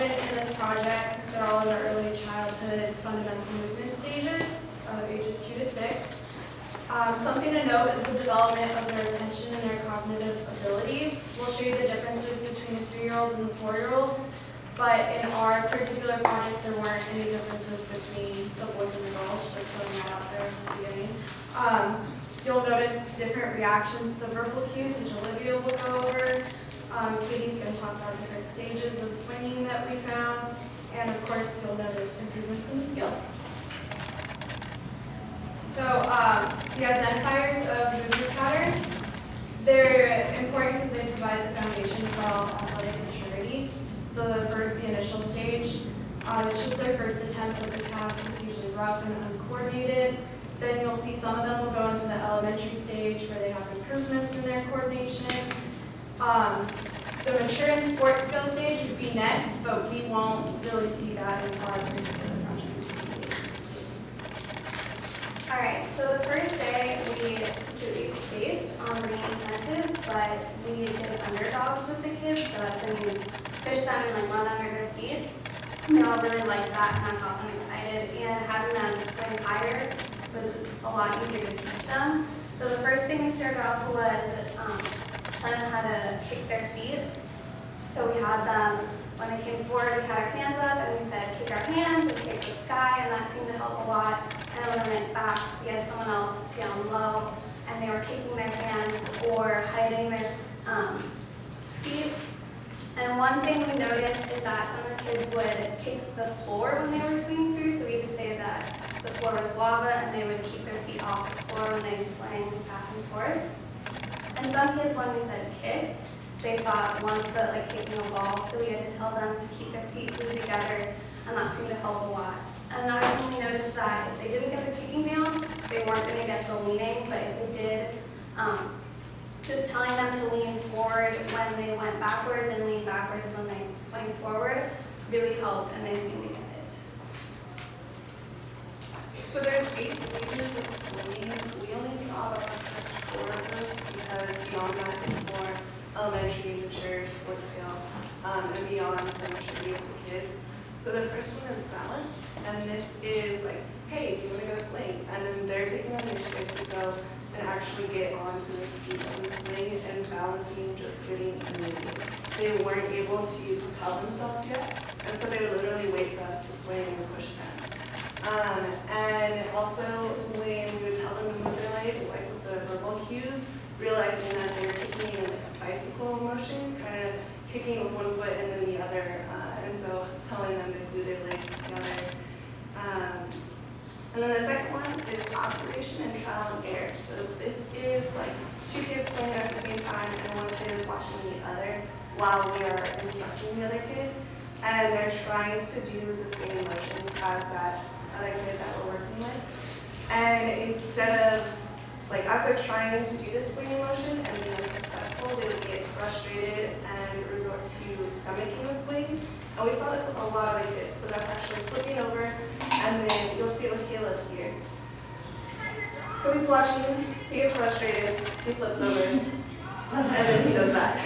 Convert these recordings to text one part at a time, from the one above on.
children in this project, they're all in their early childhood fundamental movement stages, ages 2 to 6. Something to note is the development of their attention and their cognitive ability. We'll show you the differences between the 3-year-olds and the 4-year-olds, but in our particular project, there weren't any differences between the boys and the girls, just throwing that out there at the beginning. You'll notice different reactions to the verbal cues, which Olivia will go over. Katie's going to talk about different stages of swinging that we found, and of course, you'll notice improvements in the skill. So the identifiers of movement patterns, they're important because they provide the foundation for all athletic maturity. So the initial stage, it's just their first attempts at the task. It's usually rough and uncoordinated. Then you'll see some of them will go into the elementary stage where they have improvements in their coordination. The mature and sports skill stage would be next, but we won't really see that in our particular project. All right, so the first day we completely spaced on reading incentives, but we did underdogs with the kids, so that's when you fish them and run under their feet. They all really liked that, and that got them excited, and having them swing higher was a lot easier to teach them. So the first thing we started off was telling them how to kick their feet. So we had them, when they came forward, we had our hands up and we said, kick our hands or kick the sky, and that seemed to help a lot. And then when we went back, we had someone else down low, and they were kicking their hands or hiding their feet. And one thing we noticed is that some of the kids would kick the floor when they were swinging through, so we would say that the floor was lava, and they would keep their feet off the floor when they swing back and forth. And some kids, when we said kick, they thought one foot like kicking a ball, so we had to tell them to keep their feet glued together, and that seemed to help a lot. Another thing we noticed is that if they didn't get the kicking down, they weren't going to get the leaning, but if they did, just telling them to lean forward when they went backwards and lean backwards when they swing forward really helped, and they seemed to get it. So there's 8 stages of swinging. We only saw about the first 4 of those because beyond that it's more elementary, mature, sports skill, and beyond for maturity of the kids. So the first one is balance, and this is like, hey, do you want to go swing? And then they're taking the initiative to go and actually get onto the seat of the swing and balancing, just sitting and moving. They weren't able to propel themselves yet, and so they would literally wait for us to swing and push them. And also when we would tell them to move their legs, like with the verbal cues, realizing that they were kicking in like a bicycle motion, kind of kicking with one foot and then the other, and so telling them to glue their legs together. And then the second one is observation and trial and error. So this is like 2 kids swinging at the same time and one kid is watching the other while we are instructing the other kid. And they're trying to do the same motions as that other kid that we're working with. And instead of, like as they're trying to do this swinging motion and being unsuccessful, they would get frustrated and resort to stomaching the swing. And we saw this with a lot of the kids. So that's actually flipping over, and then you'll see it with Caleb here. So he's watching, he gets frustrated, he flips over, and then he does that.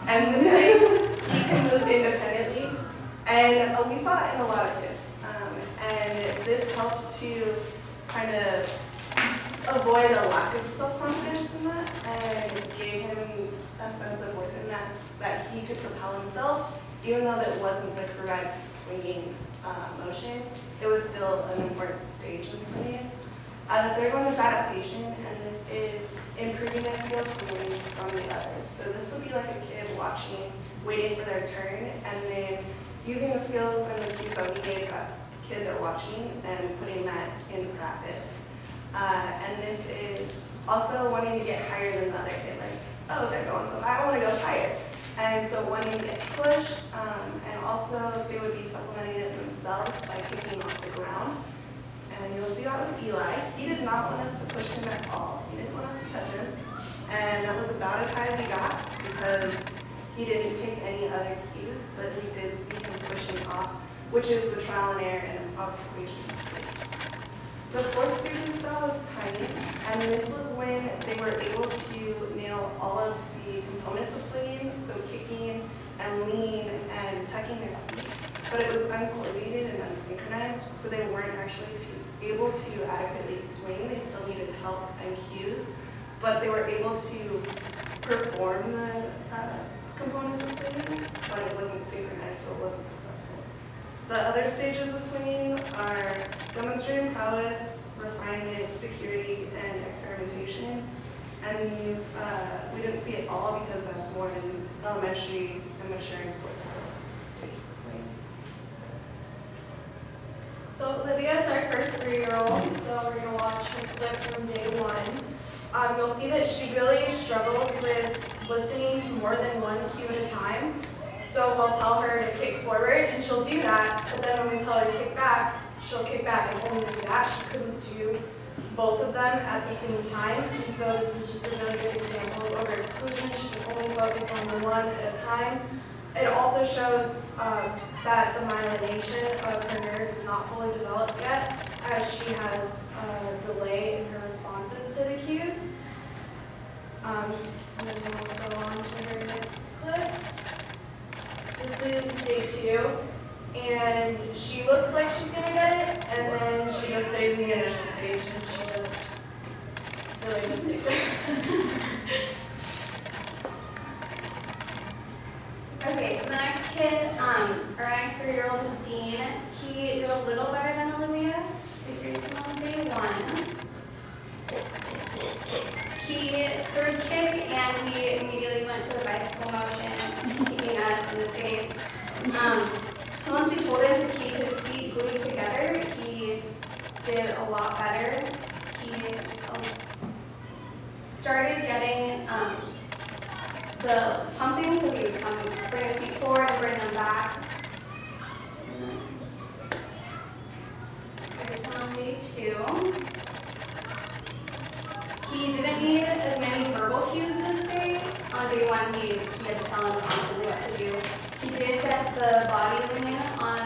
And this way, he can move independently. And we saw that in a lot of kids. And this helps to kind of avoid a lack of self-confidence in that and gave him a sense of worth in that he could propel himself, even though that wasn't the correct swinging motion. It was still an important stage in swinging. The third one is adaptation, and this is improving their skills from the others. So this would be like a kid watching, waiting for their turn, and then using the skills and the cues that we gave that kid they're watching and putting that into practice. And this is also wanting to get higher than the other kid, like, oh, they're going so high, I want to go higher. And so wanting to get pushed, and also they would be supplementing it themselves by kicking off the ground. And you'll see that with Eli. He did not want us to push him at all. He didn't want us to touch him. And that was about as high as he got because he didn't take any other cues, but we did see him pushing off, which is the trial and error and observation stage. The fourth stage we saw was timing, and this was when they were able to nail all of the components of swinging, so kicking and lean and tucking their feet. but it was uncoordinated and unsynchronized, so they weren't actually able to adequately swing. They still needed help and cues, but they were able to perform the components of swinging, but it wasn't synchronized, so it wasn't successful. The other stages of swinging are demonstrating prowess, refinement, security, and experimentation. And these, we didn't see it all because that's more in elementary and maturing sports stages of swinging. So Olivia is our first 3-year-old, so we're going to watch her clip from day 1. You'll see that she really struggles with listening to more than one cue at a time. So we'll tell her to kick forward, and she'll do that, but then when we tell her to kick back, she'll kick back and only do that. She couldn't do both of them at the same time, and so this is just a really good example of over-exclusion. She can only focus on the one at a time. It also shows that the myelination of her nerves is not fully developed yet, as she has a delay in her responses to the cues. And then we'll go on to her next clip. So this is day 2, and she looks like she's going to get it, and then she just stays in the initial stage, and she just really just stays there. Okay, so the next kid, our next 3-year-old is Dean. He did a little better than Olivia. So here's him on day 1. He threw a kick and he immediately went to the bicycle motion, kicking us in the face. Once we told him to keep his feet glued together, he did a lot better. He started getting the pumping, so he would come bring his feet forward and bring them back. There's one on day 2. He didn't need as many verbal cues this day. On day 1, he had to tell him constantly what to do. He did get the body lean on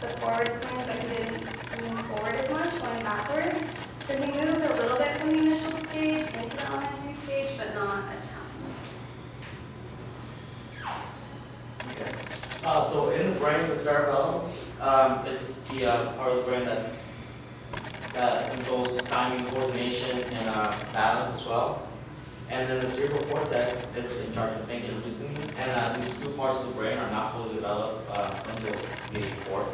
the forward swing, but he didn't move forward as much, going backwards. So he moved a little bit from the initial stage into the elementary stage, but not a ton. Okay. So in the brain, the cerebellum, it's the part of the brain that controls timing, coordination, and balance as well. And then the cerebral cortex, it's in charge of thinking and reasoning. And these 2 parts of the brain are not fully developed until age 4.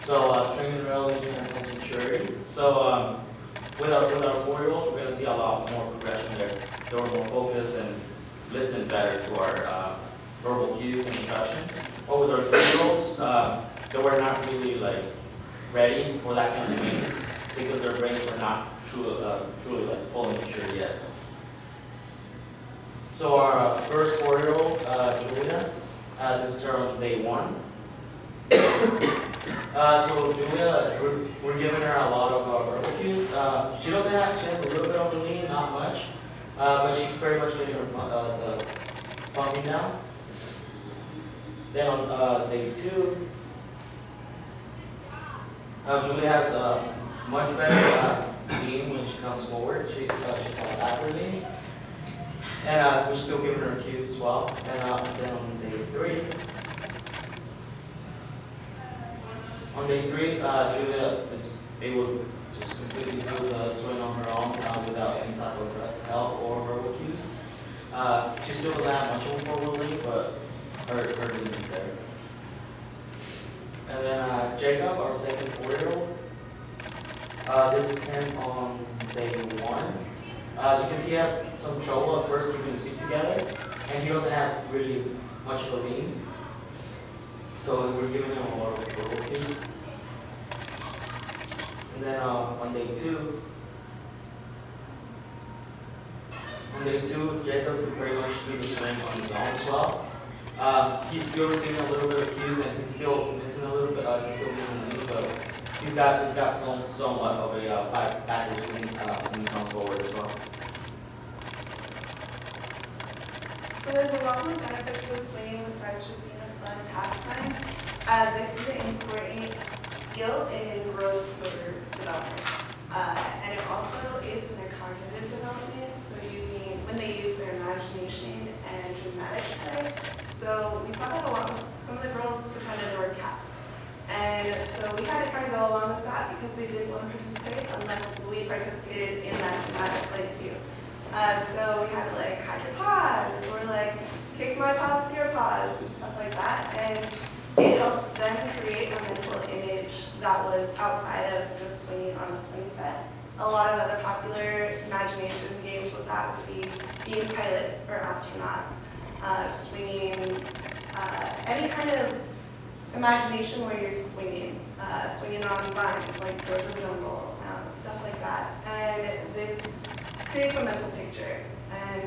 So training and development transcends maturity. So with our 4-year-olds, we're going to see a lot more progression there. They were more focused and listen better to our verbal cues and instruction. But with our 3-year-olds, they were not really ready for that kind of training because their brains were not truly fully mature yet. So our first 4-year-old, Julia, this is her on day 1. So Julia, we're giving her a lot of verbal cues. She has a little bit of a lean, not much, but she's very much getting the pumping down. Then on day 2, Julia has much better lean when she comes forward. She's called backward lean. And we're still giving her cues as well. And then on day 3, Julia is able to just completely do the swing on her own without any type of help or verbal cues. She still doesn't have much of a forward lean, but her lean is there. And then Jacob, our second 4-year-old. This is him on day 1. As you can see, he has some trouble at first keeping his feet together, and he doesn't have really much of a lean. So we're giving him a lot of verbal cues. And then on day 2, Jacob could pretty much do the swing on his own as well. He's still receiving a little bit of cues, and he's still missing a little bit. He's still missing a lean, but he's got somewhat of a backwards lean when he comes forward as well. So there's a lot more benefits to swinging besides just being a fun pastime. This is an important skill in gross motor development. And it also aids in their cognitive development, so when they use their imagination and dramatic play. So So we saw that a lot. Some of the girls pretended they were cats. And so we had to kind of go along with that because they didn't want to participate unless we participated in that dramatic play too. So we had to like hide your paws or like kick my paws with your paws and stuff like that. And it helped them create a mental image that was outside of just swinging on a swing set. A lot of other popular imagination games with that would be being pilots or astronauts, swinging, any kind of imagination where you're swinging, swinging on vines like George of the Jungle, stuff like that. And this creates a mental picture and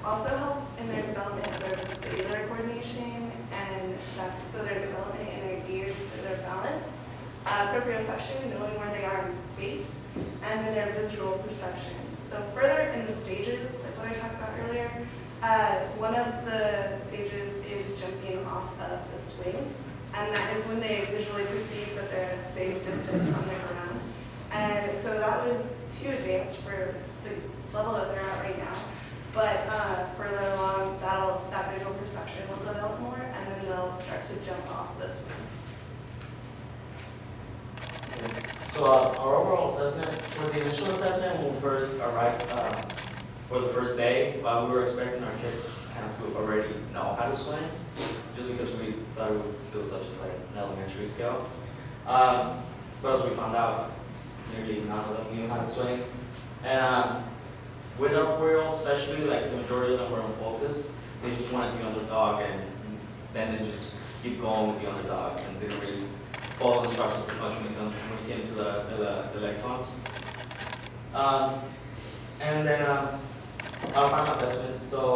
also helps in their development of their vestibular coordination, and that's so their development in their ears for their balance, proprioception, knowing where they are in space, and then their visual perception. So further in the stages, like what I talked about earlier, one of the stages is jumping off of the swing, and that is when they visually perceive that they're a safe distance from the ground. And so that was too advanced for the level that they're at right now. But further along, that visual perception will develop more, and then they'll start to jump off the swing. So our overall assessment, for the initial assessment, when we first arrived for the first day, we were expecting our kids kind of to already know how to swim, just because we thought it was such like an elementary skill. But as we found out, nearly none of them knew how to swim. And with our 4-year-olds, especially, like the majority of them were unfocused. They just wanted the underdog, and then they just keep going with the underdogs, and didn't really follow instructions too much when it came to the leg pumps. And then our final assessment. So